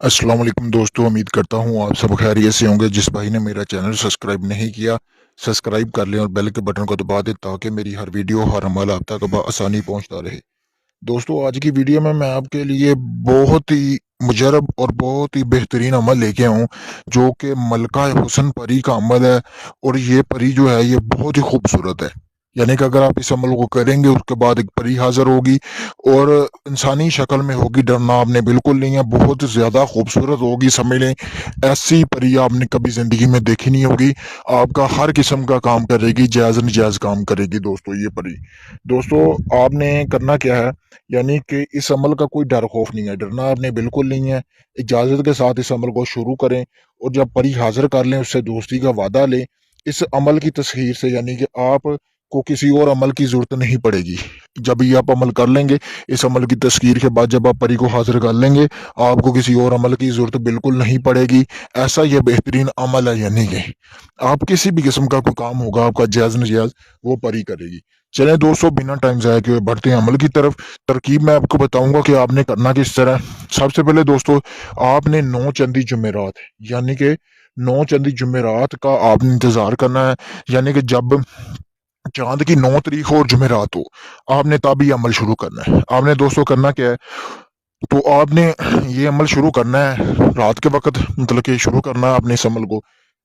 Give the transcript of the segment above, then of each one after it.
अस्सलाम वालेकुम दोस्तों, उम्मीद करता हूँ आप सब खैरियत से होंगे। जिस भाई ने मेरा चैनल सब्सक्राइब नहीं किया, सब्सक्राइब कर लें और बेल के बटन को दबा दें ताकि मेरी हर वीडियो हर अमल आप तक आसानी पहुँचता रहे। दोस्तों, आज की वीडियो में मैं आपके लिए बहुत ही मुजरब और बहुत ही बेहतरीन अमल लेके आया हूँ, जो कि मलका हुस्न परी का अमल है। और ये परी जो है ये बहुत ही खूबसूरत है। यानी कि अगर आप इस अमल को करेंगे उसके बाद एक परी हाजिर होगी और इंसानी शक्ल में होगी। डरना आपने बिल्कुल नहीं है, बहुत ज़्यादा खूबसूरत होगी। समझ लें, ऐसी परी आपने कभी ज़िंदगी में देखी नहीं होगी। आपका हर किस्म का काम करेगी, जायज़ नजायज़ काम करेगी दोस्तों ये परी। दोस्तों, आपने करना क्या है, यानी कि इस अमल का कोई डर खौफ नहीं है, डरना आपने बिल्कुल नहीं है। इजाज़त के साथ इस अमल को शुरू करें और जब परी हाज़िर कर लें उससे दोस्ती का वादा लें। इस अमल की तस्खीर से यानी कि आप को किसी और अमल की ज़रूरत नहीं पड़ेगी। जब ये आप अमल कर लेंगे, इस अमल की तस्खीर के बाद जब आप परी को हाज़िर कर लेंगे, आपको किसी और अमल की ज़रूरत बिल्कुल नहीं पड़ेगी। ऐसा ये बेहतरीन अमल है, यानी कि आप किसी भी किस्म का कोई काम होगा आपका जायज़ नजायज़, वो परी करेगी। चलें दोस्तों, बिना टाइम ज़ाया किए बढ़ते हैं अमल की तरफ। तरकीब मैं आपको बताऊंगा कि आपने करना किस तरह। सबसे पहले दोस्तों, आपने 9 चंदी जुमेरात यानी कि 9 चंदी जुमेरात का आपने इंतज़ार करना है। यानी कि जब चाँद की 9 तारीख हो और जुमेरात हो, आपने तब ये अमल शुरू करना है। आपने दोस्तों करना क्या है, तो आपने ये अमल शुरू करना है रात के वक़्त, मतलब कि शुरू करना है आपने इस अमल को।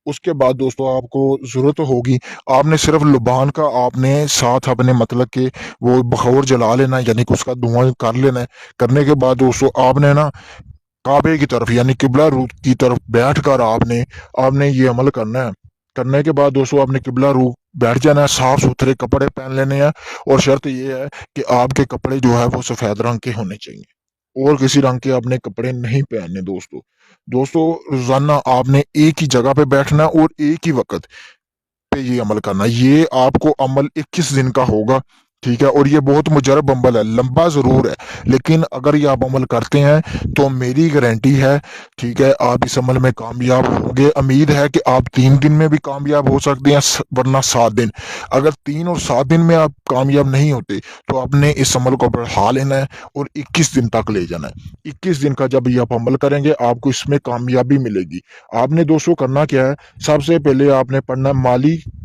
उसके बाद दोस्तों आपको ज़रूरत होगी, आपने सिर्फ़ लुबान का आपने साथ अपने मतलब कि वो बखौर जला लेना है, यानी कि उसका धुआँ कर लेना है। करने के बाद दोस्तों आपने ना काबे की तरफ यानी किबला रूख की तरफ बैठकर आपने आपने ये अमल करना है। करने के बाद दोस्तों आपने किबला रूख बैठ जाना है, साफ सुथरे कपड़े पहन लेने हैं। और शर्त ये है कि आपके कपड़े जो है वो सफ़ेद रंग के होने चाहिए और किसी रंग के आपने कपड़े नहीं पहनने दोस्तों। दोस्तों, रोजाना आपने एक ही जगह पे बैठना है और एक ही वक्त पे ये अमल करना है। ये आपको अमल 21 दिन का होगा, ठीक है। और ये बहुत मुजरब अमल है, लंबा ज़रूर है, लेकिन अगर ये आप अमल करते हैं तो मेरी गारंटी है, ठीक है, आप इस अमल में कामयाब होंगे। उम्मीद है कि आप 3 दिन में भी कामयाब हो सकते हैं, वरना 7 दिन। अगर 3 और 7 दिन में आप कामयाब नहीं होते तो आपने इस अमल को बढ़ा लेना है और 21 दिन तक ले जाना है। 21 दिन का जब ये आप अमल करेंगे आपको इसमें कामयाबी मिलेगी। आपने दोस्तों करना क्या है, सबसे पहले आपने पढ़ना है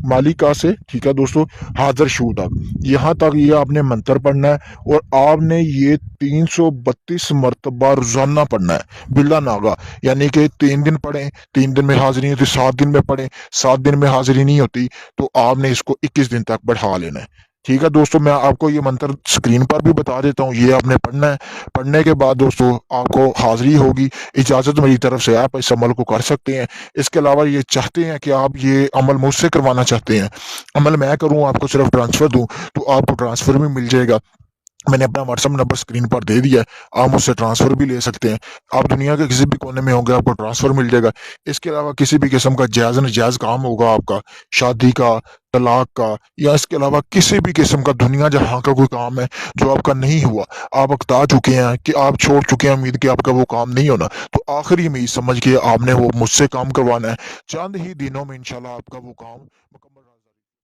मालिका से, ठीक है दोस्तों, हाजिर शू तक, यहाँ तक ये आपने मंत्र पढ़ना है। और आपने ये 332 मरतबा रोजाना पढ़ना है बिला नागा। यानी कि 3 दिन पढ़ें, 3 दिन में हाजिरी होती, 7 दिन में पढ़ें, 7 दिन में हाजिरी नहीं होती, तो आपने इसको 21 दिन तक बढ़ा लेना है। ठीक है दोस्तों, मैं आपको ये मंत्र स्क्रीन पर भी बता देता हूँ, ये आपने पढ़ना है। पढ़ने के बाद दोस्तों आपको हाजिरी होगी। इजाज़त मेरी तरफ से, आप इस अमल को कर सकते हैं। इसके अलावा ये चाहते हैं कि आप ये अमल मुझसे करवाना चाहते हैं, अमल मैं करूँ आपको सिर्फ ट्रांसफ़र दूँ, तो आपको ट्रांसफ़र भी मिल जाएगा। मैंने अपना व्हाट्सअप नंबर स्क्रीन पर दे दिया है, आप मुझसे ट्रांसफ़र भी ले सकते हैं। आप दुनिया के किसी भी कोने में होंगे आपको ट्रांसफ़र मिल जाएगा। इसके अलावा किसी भी किस्म का जायज़ नाजायज़ काम होगा आपका, शादी का, तलाक का, या इसके अलावा किसी भी किस्म का दुनिया जहाँ का कोई काम है जो आपका नहीं हुआ, आप अकता चुके हैं कि आप छोड़ चुके हैं उम्मीद कि आपका वो काम नहीं होना, तो आखिरी उम्मीद समझ के आपने वो मुझसे काम करवाना है। चंद ही दिनों में इंशाल्लाह आपका वो काम मुकम्मल